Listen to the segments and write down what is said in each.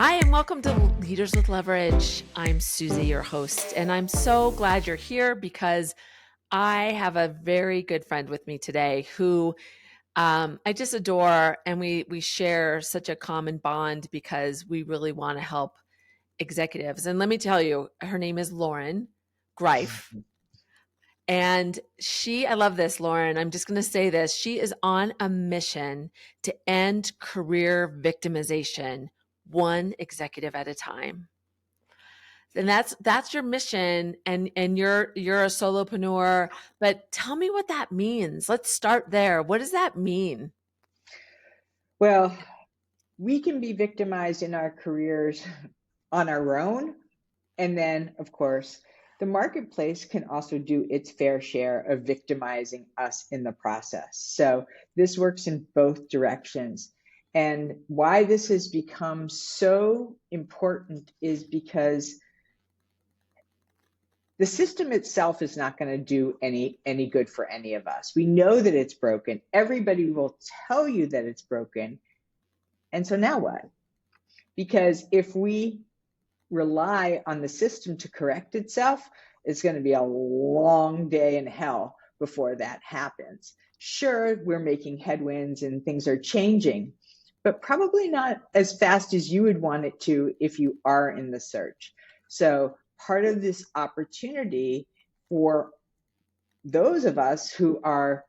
Hi, and welcome to Leaders with Leverage. I'm Susie, your host, and I'm so glad you're here because I have a very good friend with me today who I just adore, and we share such a common bond because we really want to help executives. And let me tell you, her name is Loren Greif. And I love this, Loren. I'm just going to say this. She is on a mission to end career victimization, one executive at a time. And that's your mission, and you're a solopreneur, but tell me what that means. Let's start there. What does that mean? Well, we can be victimized in our careers on our own. And then, of course, the marketplace can also do its fair share of victimizing us in the process. So this works in both directions. And why this has become so important is because the system itself is not going to do any good for any of us. We know that it's broken. Everybody will tell you that it's broken. And so now what? Because if we rely on the system to correct itself, it's going to be a long day in hell before that happens. Sure, we're making headwinds and things are changing, but probably not as fast as you would want it to if you are in the search. So part of this opportunity for those of us who are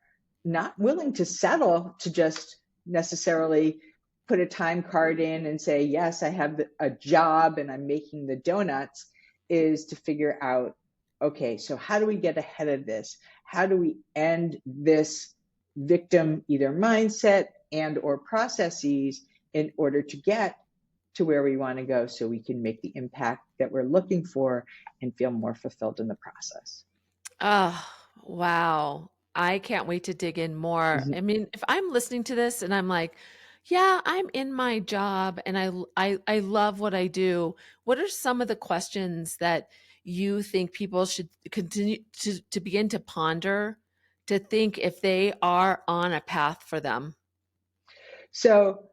not willing to settle to just necessarily put a time card in and say, yes, I have a job and I'm making the donuts, is to figure out, okay, so how do we get ahead of this? How do we end this victim either mindset and or processes in order to get to where we want to go so we can make the impact that we're looking for and feel more fulfilled in the process? Oh, wow. I can't wait to dig in more. Mhm. I mean, if I'm listening to this and I'm like, yeah, I'm in my job and I love what I do. What are some of the questions that you think people should continue to begin to ponder, to think if they are on a path for them? So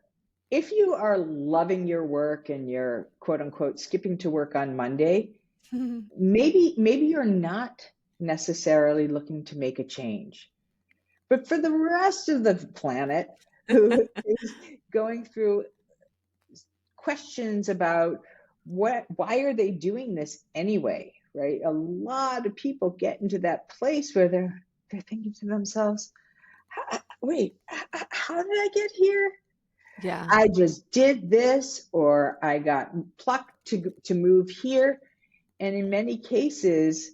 if you are loving your work and you're quote unquote skipping to work on Monday, maybe you're not necessarily looking to make a change. But for the rest of the planet who is going through questions about why are they doing this anyway, right? A lot of people get into that place where they're thinking to themselves, wait, how did I get here? Yeah. I just did this, or I got plucked to move here. And in many cases,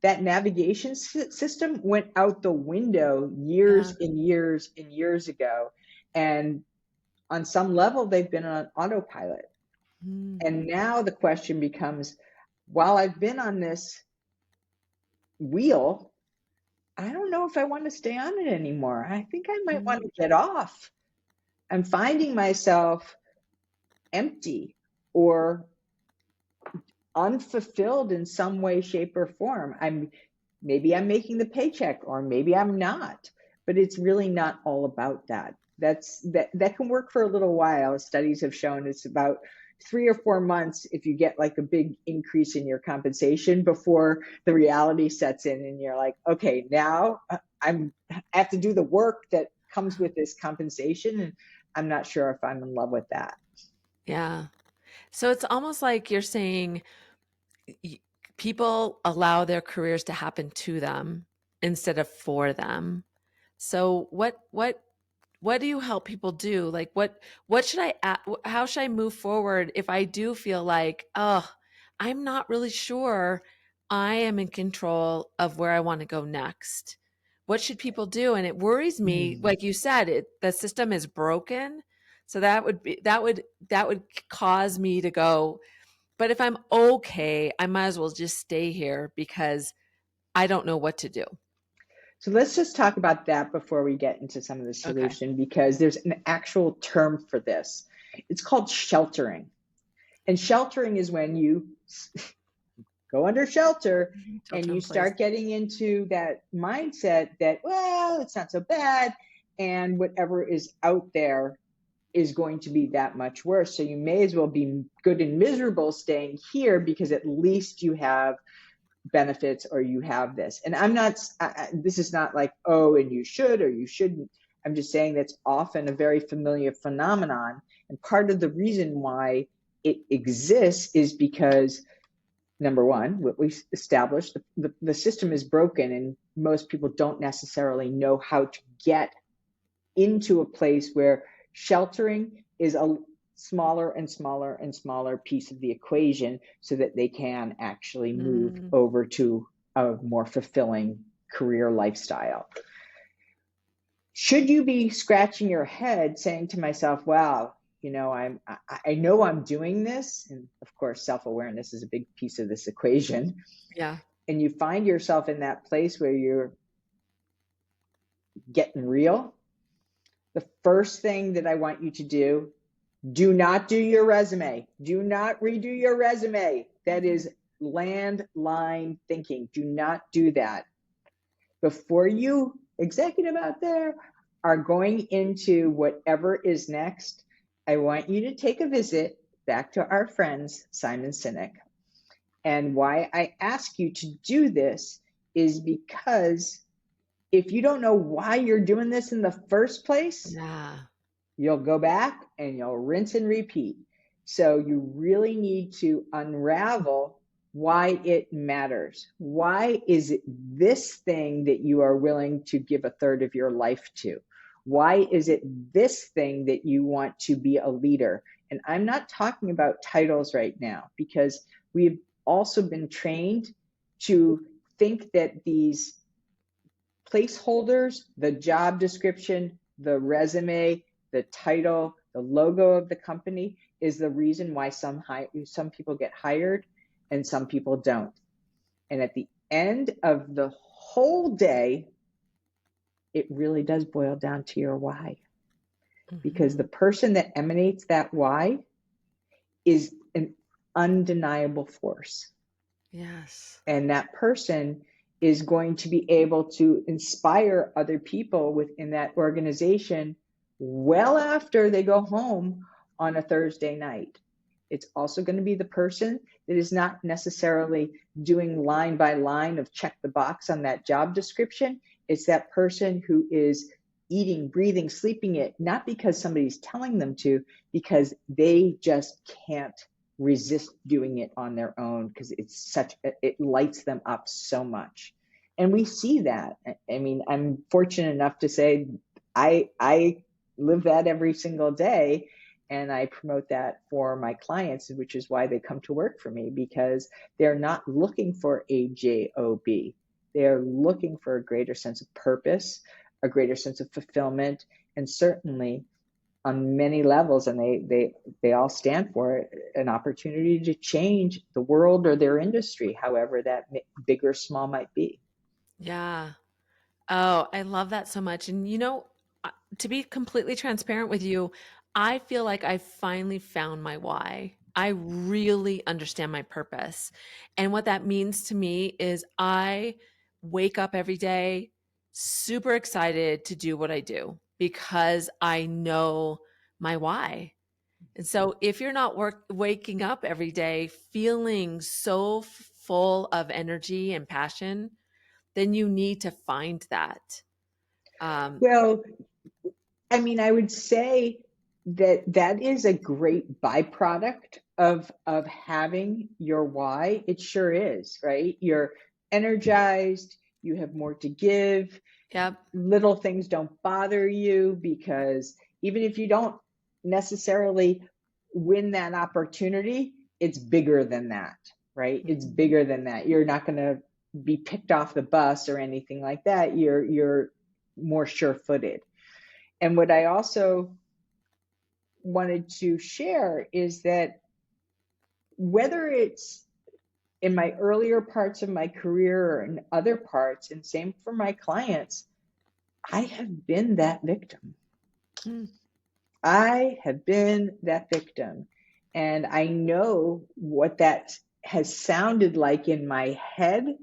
that navigation system went out the window Yeah. years and years and years ago. And on some level, they've been on autopilot. Mm. And now the question becomes, while I've been on this wheel, I don't know if I want to stay on it anymore. I think I might want to get off. I'm finding myself empty or unfulfilled in some way, shape, or form. Maybe I'm making the paycheck, or maybe I'm not, but it's really not all about that. That can work for a little while. Studies have shown it's about 3 or 4 months if you get like a big increase in your compensation before the reality sets in and you're like, okay, now I have to do the work that comes with this compensation, and I'm not sure if I'm in love with that. Yeah. So it's almost like you're saying people allow their careers to happen to them instead of for them. So what do you help people do? Like what should how should I move forward if I do feel like, oh, I'm not really sure I am in control of where I want to go next? What should people do? And it worries me, Mm. like you said, the system is broken. So that would cause me to go, but if I'm okay, I might as well just stay here because I don't know what to do. So let's just talk about that before we get into some of the Okay. solution, because there's an actual term for this. It's called sheltering. And sheltering is when you go under shelter and Shelter you in place. start getting into that mindset that, well, it's not so bad. And whatever is out there is going to be that much worse. So you may as well be good and miserable staying here, because at least you have benefits, or you have this. And I'm not, this is not like, oh, and you should or you shouldn't. I'm just saying that's often a very familiar phenomenon. And part of the reason why it exists is because, number one, what we established, the system is broken, and most people don't necessarily know how to get into a place where sheltering is a smaller and smaller and smaller piece of the equation, so that they can actually move Mm. over to a more fulfilling career lifestyle. Should you be scratching your head saying to myself, wow, I know I'm doing this, and of course self-awareness is a big piece of this equation, Yeah. and you find yourself in that place where you're getting real, the first thing that I want you to do not do your resume. Do not redo your resume. That is landline thinking. Do not do that. Before you, executive out there, are going into whatever is next, I want you to take a visit back to our friends, Simon Sinek. And why I ask you to do this is because if you don't know why you're doing this in the first place, Yeah. you'll go back and you'll rinse and repeat. So you really need to unravel why it matters. Why is it this thing that you are willing to give a third of your life to? Why is it this thing that you want to be a leader? And I'm not talking about titles right now, because we've also been trained to think that these placeholders, the job description, the resume, the title, the logo of the company, is the reason why some people get hired and some people don't. And at the end of the whole day, it really does boil down to your why. Because the person that emanates that why is an undeniable force. Yes. And that person is going to be able to inspire other people within that organization well after they go home on a Thursday night. It's also going to be the person that is not necessarily doing line by line of check the box on that job description. It's that person who is eating, breathing, sleeping it, not because somebody's telling them to, because they just can't resist doing it on their own, because it lights them up so much. And we see that. I mean, I'm fortunate enough to say I live that every single day, and I promote that for my clients, which is why they come to work for me, because they're not looking for a job. They're looking for a greater sense of purpose, a greater sense of fulfillment, and certainly on many levels, and they all stand for an opportunity to change the world or their industry, however that big or small might be. Yeah. Oh, I love that so much. And to be completely transparent with you, I feel like I finally found my why. I really understand my purpose. And what that means to me is I wake up every day super excited to do what I do because I know my why. And so if you're not waking up every day feeling so full of energy and passion, then you need to find that. Um, Well, I mean, I would say that is a great byproduct of having your why. It sure is, right? You're energized, you have more to give, yep. little things don't bother you, because even if you don't necessarily win that opportunity, it's bigger than that, right? It's Mhm. bigger than that. You're not going to be picked off the bus or anything like that. You're more sure-footed. And what I also wanted to share is that whether it's in my earlier parts of my career or in other parts, and same for my clients, I have been that victim. Mm. I have been that victim. And I know what that has sounded like in my head,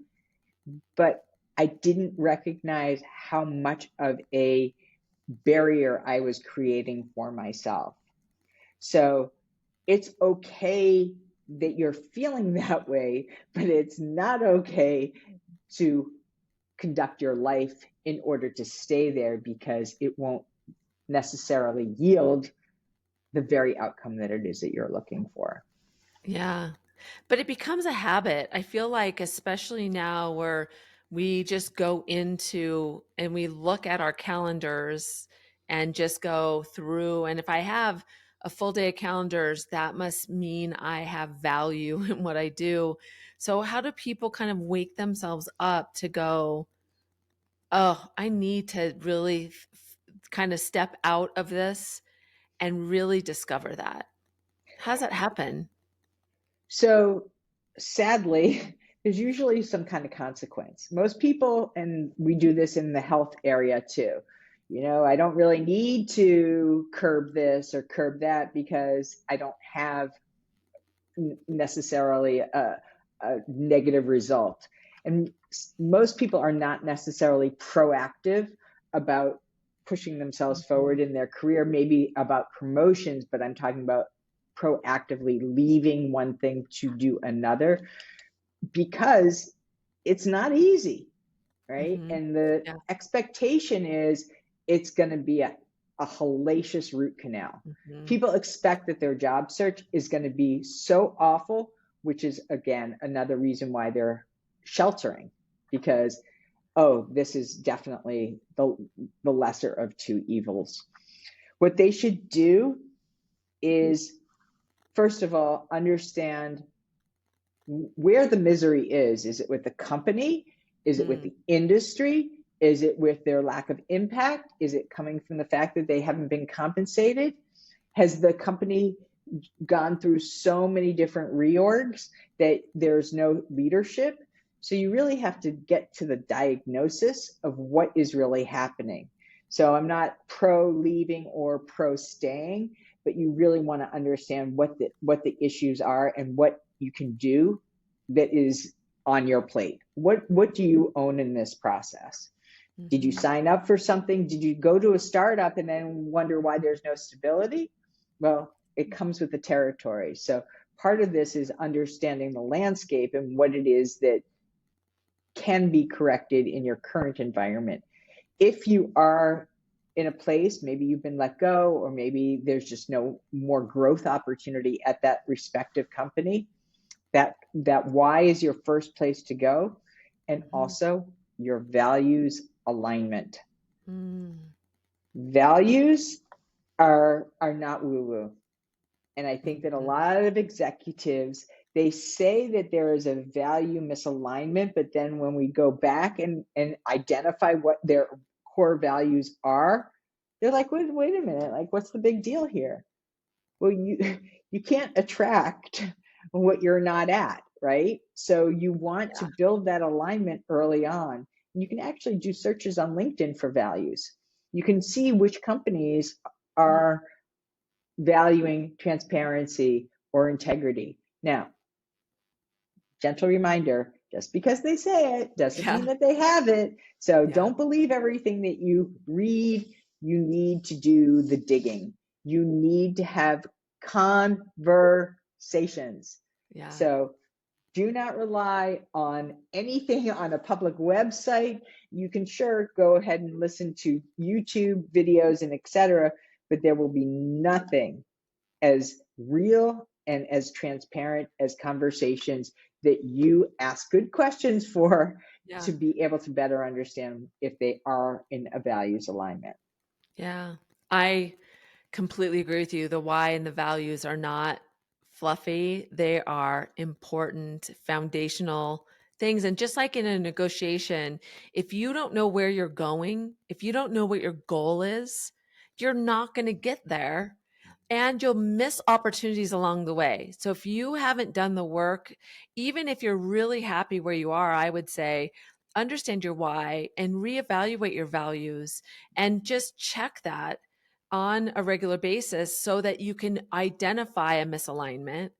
but I didn't recognize how much of a barrier I was creating for myself. So it's okay that you're feeling that way, but it's not okay to conduct your life in order to stay there, because it won't necessarily yield the very outcome that it is that you're looking for. Yeah. But it becomes a habit. I feel like, especially now where we just go into and we look at our calendars and just go through. And if I have a full day of calendars, that must mean I have value in what I do. So, how do people kind of wake themselves up to go, oh, I need to really kind of step out of this and really discover that? How does that happen? So sadly, there's usually some kind of consequence. Most people, and we do this in the health area too, I don't really need to curb this or curb that because I don't have necessarily a negative result. And most people are not necessarily proactive about pushing themselves forward Mhm. in their career, maybe about promotions, but I'm talking about proactively leaving one thing to do another, because it's not easy, right? Mhm. And the Yeah. expectation is it's going to be a hellacious root canal. Mhm. People expect that their job search is going to be so awful, which is, again, another reason why they're sheltering, because, oh, this is definitely the lesser of two evils. What they should do is, first of all, understand where the misery is. Is it with the company? Is it with Mm. the industry? Is it with their lack of impact? Is it coming from the fact that they haven't been compensated? Has the company gone through so many different reorgs that there's no leadership? So you really have to get to the diagnosis of what is really happening. So I'm not pro leaving or pro staying, but you really want to understand what the issues are and what you can do that is on your plate. What do you own in this process? Did you Mhm. sign up for something? Did you go to a startup and then wonder why there's no stability? Well, it comes with the territory. So part of this is understanding the landscape and what it is that can be corrected in your current environment. If you are in a place, maybe you've been let go, or maybe there's just no more growth opportunity at that respective company, that why is your first place to go, and Mhm. also your values alignment. Mm. Values are not woo woo. And I think that a Mhm. lot of executives, they say that there is a value misalignment, but then when we go back and identify what their core values are, they're like, wait a minute, like what's the big deal here? Well, you can't attract what you're not at, right? So you want to Yeah. build that alignment early on. You can actually do searches on LinkedIn for values. You can see which companies Mm. are valuing transparency or integrity. Now, gentle reminder, just because they say it doesn't Yeah. mean that they have it. So Yeah. don't believe everything that you read. You need to do the digging. You need to have conversations. Yeah. So do not rely on anything on a public website. You can sure go ahead and listen to YouTube videos and etc., but there will be nothing as real and as transparent as conversations that you ask good questions for, Yeah. to be able to better understand if they are in a values alignment. Yeah. I completely agree with you. The why and the values are not fluffy. They are important, foundational things. And just like in a negotiation, if you don't know where you're going, if you don't know what your goal is, you're not going to get there and you'll miss opportunities along the way. So if you haven't done the work, even if you're really happy where you are, I would say understand your why and reevaluate your values and just check that on a regular basis so that you can identify a misalignment.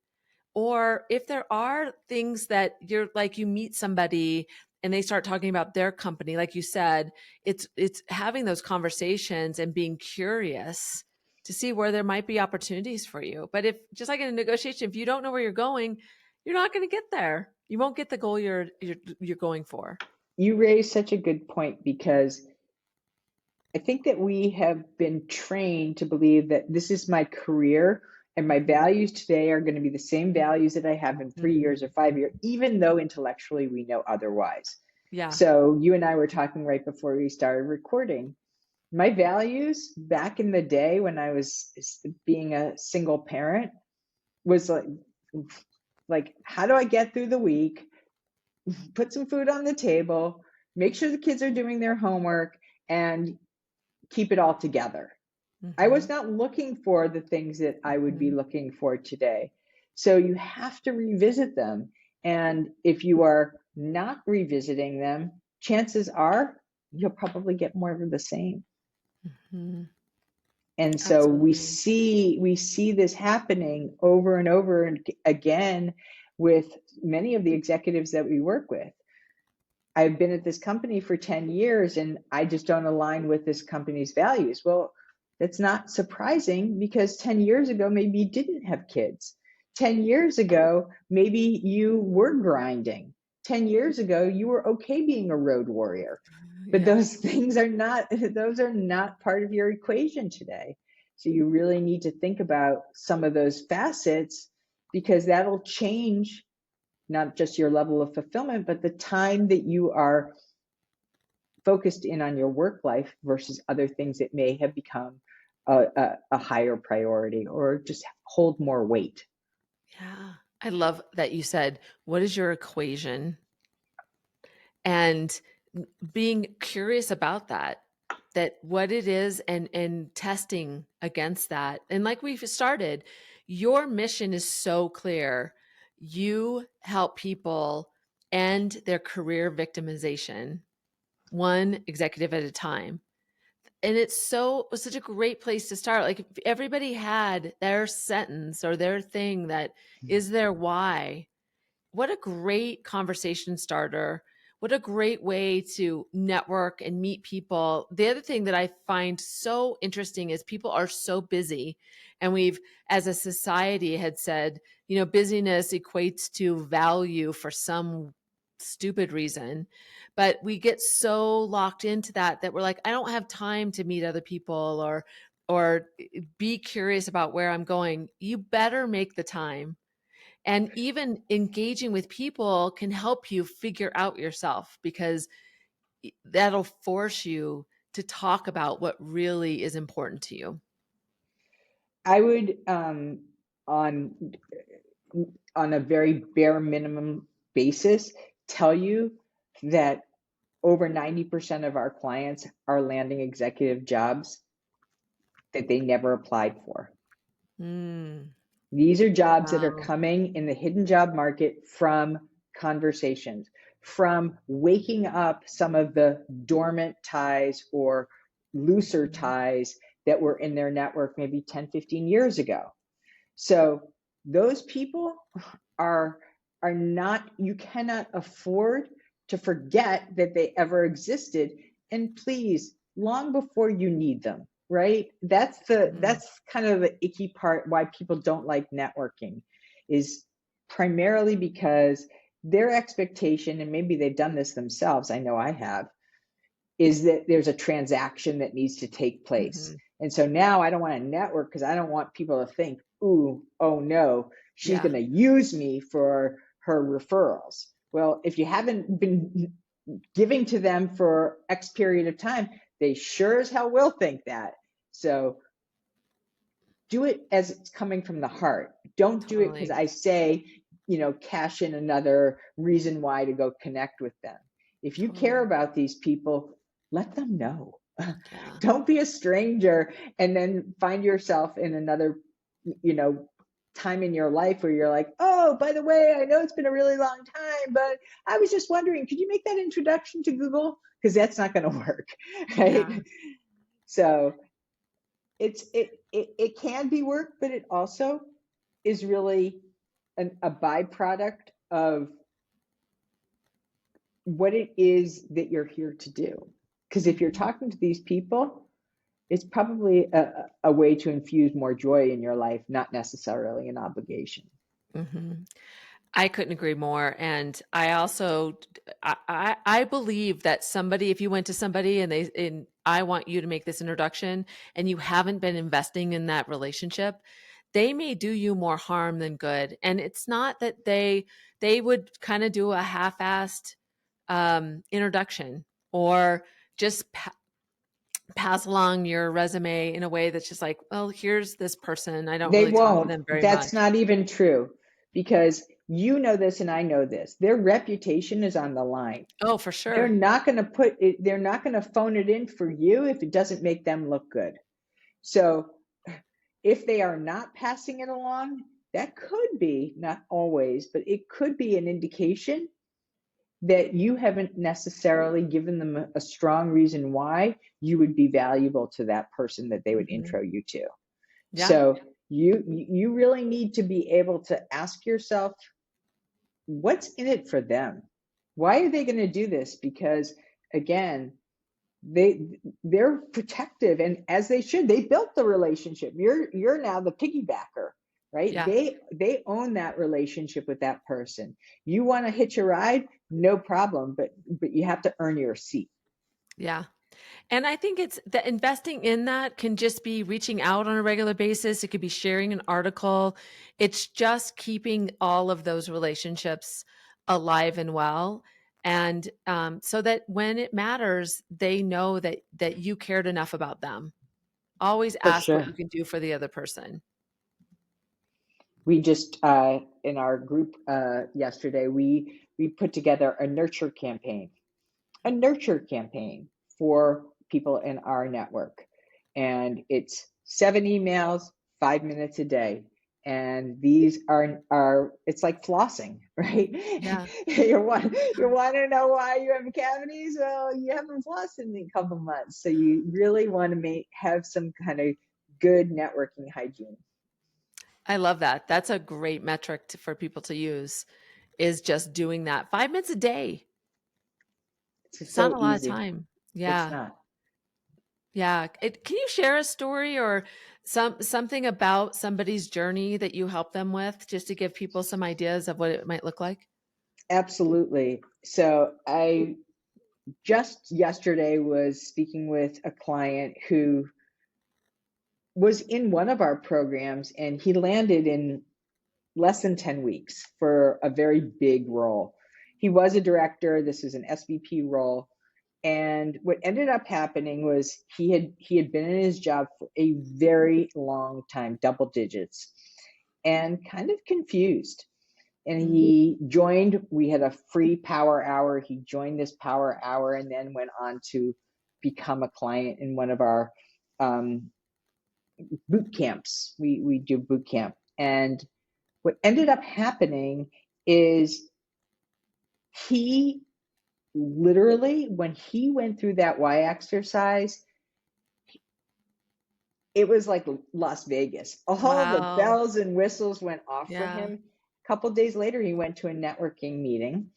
Or if there are things that you're like, you meet somebody and they start talking about their company, like you said, it's having those conversations and being curious to see where there might be opportunities for you. But if, just like in a negotiation, if you don't know where you're going, you're not going to get there. You won't get the goal you're going for. You raise such a good point, because I think that we have been trained to believe that this is my career and my values today are going to be the same values that I have in 3 years or 5 years, even though intellectually we know otherwise. Yeah. So you and I were talking right before we started recording. My values back in the day when I was being a single parent was like, how do I get through the week, put some food on the table, make sure the kids are doing their homework, and keep it all together. I was not looking for the things that I would be looking for today. So you have to revisit them. And if you are not revisiting them, chances are you'll probably get more of the same. And so we see this happening over and over again with many of the executives that we work with. I've been at this company for 10 years and I just don't align with this company's values. Well, that's not surprising, because 10 years ago, maybe you didn't have kids. 10 years ago, maybe you were grinding. 10 years ago, you were okay being a road warrior. But those things are not part of your equation today. So you really need to think about some of those facets, because that'll change not just your level of fulfillment, but the time that you are focused in on your work life versus other things that may have become a higher priority or just hold more weight. Yeah. I love that you said, what is your equation? And being curious about that what it is, and testing against that. And like we've started, your mission is so clear. You help people end their career victimization, one executive at a time. And it was such a great place to start. Like, if everybody had their sentence or their thing that is their why, what a great conversation starter. What a great way to network and meet people. The other thing that I find so interesting is people are so busy. And we've, as a society, had said, busyness equates to value for some stupid reason. But we get so locked into that we're like, I don't have time to meet other people or be curious about where I'm going. You better make the time. And even engaging with people can help you figure out yourself, because that'll force you to talk about what really is important to you. I would, on a very bare minimum basis, tell you that over 90% of our clients are landing executive jobs that they never applied for. These are jobs that are coming in the hidden job market from conversations, from waking up some of the dormant ties or looser ties that were in their network maybe 10, 15 years ago. So those people are not, you cannot afford to forget that they ever existed. And please, long before you need them, right? That's kind of the icky part why people don't like networking, is primarily because their expectation, and maybe they've done this themselves, I know I have, is that there's a transaction that needs to take place. And so now I don't want to network because I don't want people to think, oh no, she's going to use me for her referrals. Well, if you haven't been giving to them for X period of time, they sure as hell will think that. So do it as it's coming from the heart. Don't do it because I say, cash in another reason why to go connect with them. If you care about these people, let them know. Don't be a stranger and then find yourself in another, time in your life where you're like, oh, by the way, I know it's been a really long time, but I was just wondering, could you make that introduction to Google? Because that's not going to work, right? Yeah. So it can be work, but it also is really a byproduct of what it is that you're here to do. Because if you're talking to these people, it's probably a way to infuse more joy in your life, not necessarily an obligation. Mhm. I couldn't agree more. And I also, I believe that somebody, if you went to somebody and I want you to make this introduction and you haven't been investing in that relationship, they may do you more harm than good. And it's not that they would kind of do a half-assed introduction or just pass along your resume in a way that's just like, well, here's this person. I don't They really talk to won't. them very That's much. not even true, because you know this and I know this. Their reputation is on the line. Oh, for They're sure. not going to put it, they're not going to phone it in for you if it doesn't make them look good. So if they are not passing it along, that could be, not always, but it could be an indication that you haven't necessarily given them a strong reason why you would be valuable to that person that they would Mhm. intro you to. Yeah. So you really need to be able to ask yourself, what's in it for them? Why are they going to do this? Because again, they're protective, and as they should. They built the relationship. You're now the piggybacker, right? Yeah. They own that relationship with that person. You want to hitch a ride, no problem, but you have to earn your seat. Yeah. And I think it's that investing in that can just be reaching out on a regular basis. It could be sharing an article. It's just keeping all of those relationships alive and well. And so that when it matters, they know that you cared enough about them. Always For ask what sure. you can do for the other person. We just in our group yesterday, we put together a nurture campaign for people in our network. And it's 7 emails, 5 minutes a day. And these are it's like flossing, right? Yeah. You want to know why you have cavities? Well, you haven't flossed in a couple months. So you really want to have some kind of good networking hygiene. I love that. That's a great metric for people to use is just doing that 5 minutes a day. It's just It's not so a lot of easy. time. It's Yeah. not. Yeah. Can you share a story or something about somebody's journey that you help them with just to give people some ideas of what it might look like? Absolutely. So I just yesterday was speaking with a client who was in one of our programs, and he landed in less than 10 weeks for a very big role. He was a director. This is an SVP role. And what ended up happening was he had been in his job for a very long time, double digits, and kind of confused. And Mm, he joined, we had a free power hour. He joined this power hour and then went on to become a client in one of our um, boot camps. We do boot camp. And what ended up happening is he literally, when he went through that Y exercise, it was like Las Vegas. All the wow. bells and whistles went off for Yeah. him. A couple days later, he went to a networking meeting,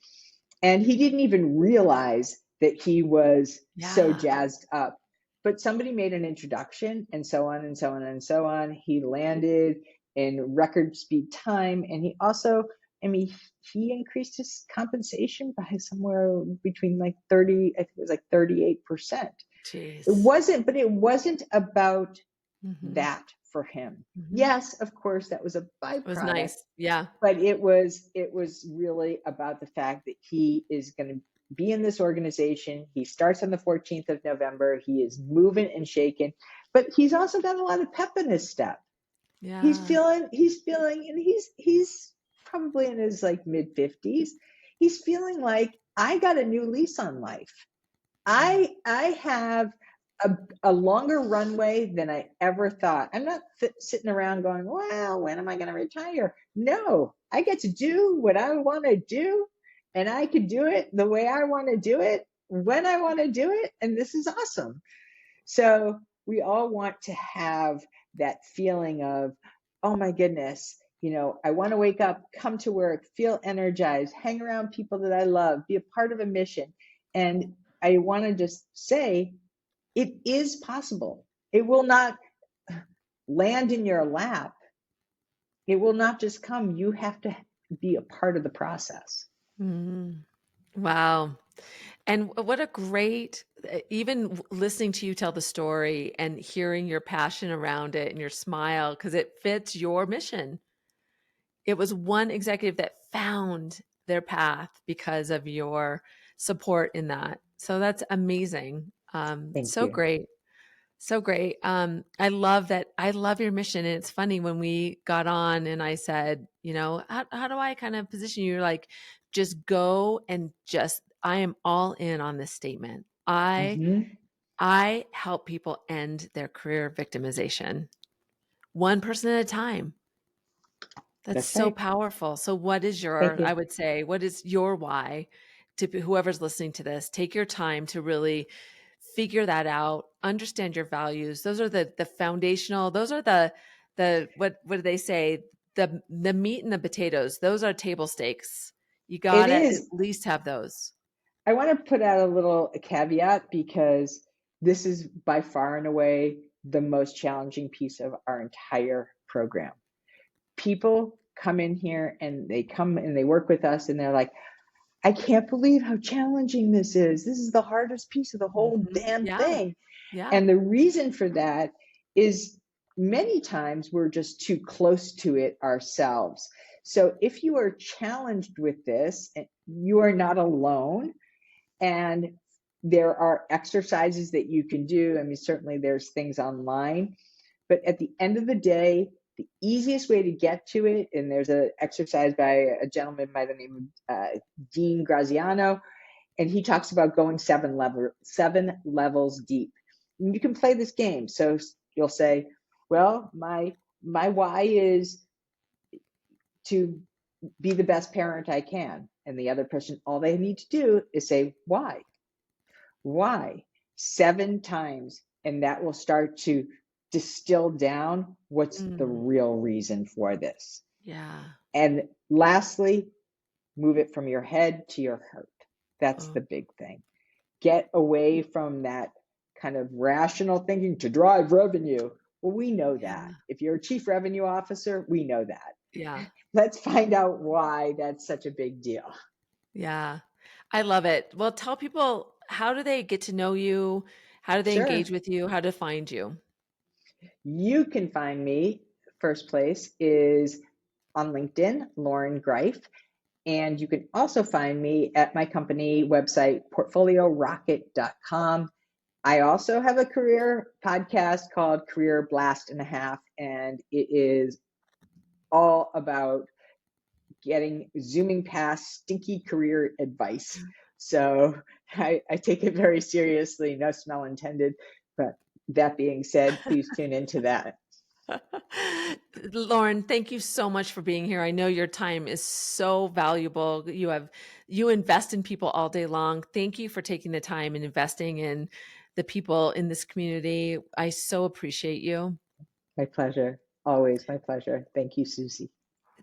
and he didn't even realize that he was so Yeah. jazzed up. But somebody made an introduction, and so on and so on and so on. He landed in record speed time. And he also, I mean, he increased his compensation by somewhere between like 30, I think it was like 38%. Jeez. It wasn't about Hmm. that for him. Hmm. Yes, of course, that was a It was byproduct, nice. Yeah. but it was really about the fact that he is going to be in this organization. He starts on the 14th of November. He is moving and shaking, but he's also got a lot of pep in his step. Yeah. He's feeling, and he's probably in his like mid 50s. He's feeling like, I got a new lease on life. Mm. I have a longer runway than I ever thought. I'm not sitting around going, well, when am I going to retire? No, I get to do what I want to do, and I could do it the way I want to do it, when I want to do it. And this is awesome. So we all want to have that feeling of, oh my goodness, I want to wake up, come to work, feel energized, hang around people that I love, be a part of a mission. And I want to just say, it is possible. It will not, land in your lap, it will not just come. You have to be a part of the process. Mm. Wow. And what a great, even listening to you tell the story and hearing your passion around it and your smile, because it fits your mission. It was one executive that found their path because of your support in that. So that's amazing. Thank So you. great. So great. I love that. I love your mission. And it's funny when we got on and I said, how do I kind of position you? You're like, just go and I am all in on this statement. Hmm. I help people end their career victimization one person at a time. That's That's so right. powerful. So what is Thank I you. would say, what is your why to whoever's listening to this? Take your time to really figure that out, understand your values. Those are the foundational, those are the what do they say? The meat and the potatoes. Those are table stakes. You got It to at is. least have those. I want to put out a little caveat because this is by far and away the most challenging piece of our entire program. People come in here and they work with us and they're like, I can't believe how challenging this is. This is the hardest piece of the whole Mhm. damn Yeah. thing. Yeah. And the reason for that is many times we're just too close to it ourselves. So if you are challenged with this, you are not alone. And there are exercises that you can do. I mean, certainly there's things online, but at the end of the day, the easiest way to get to it, and there's an exercise by a gentleman by the name of Dean Graziano, and he talks about going 7 levels deep. And you can play this game. So you'll say, well, my why is to be the best parent I can. And the other person, all they need to do is say, why? Why? 7 times. And that will start to distill down what's the Mm. real reason for this. Yeah. And lastly, move it from your head to your heart. That's Oh, the big thing. Get away from that kind of rational thinking to drive revenue. Well, we know that. yeah. If you're a chief revenue officer, we know that. Yeah. Let's find out why that's such a big deal. Yeah. I love it. Well, tell people, how do they get to know you? How do they engage Sure. with you? How to find you? You can find me, first place is on LinkedIn, Loren Greif. And you can also find me at my company website, portfoliorocket.com. I also have a career podcast called Career Blast and a Half, and it is all about zooming past stinky career advice. So I take it very seriously, no smell intended. But that being said, please tune into that. Loren, thank you so much for being here. I know your time is so valuable. You invest in people all day long. Thank you for taking the time and investing in the people in this community. I so appreciate you. My pleasure. Always my pleasure. Thank you, Susie.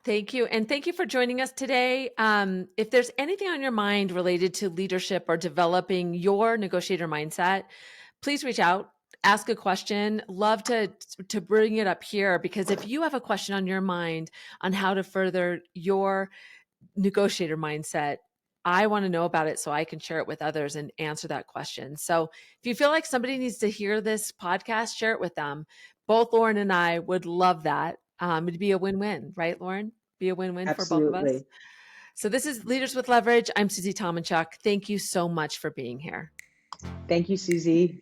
Thank you. And thank you for joining us today. If there's anything on your mind related to leadership or developing your negotiator mindset, please reach out, ask a question. Love to bring it up here, because if you have a question on your mind on how to further your negotiator mindset, I want to know about it so I can share it with others and answer that question. So if you feel like somebody needs to hear this podcast, share it with them. Both Loren and I would love that. It'd be a win-win, right, Loren? Be a win-win for both of us. Absolutely. So this is Leaders with Leverage. I'm Susie Tomanchuk. Thank you so much for being here. Thank you, Susie.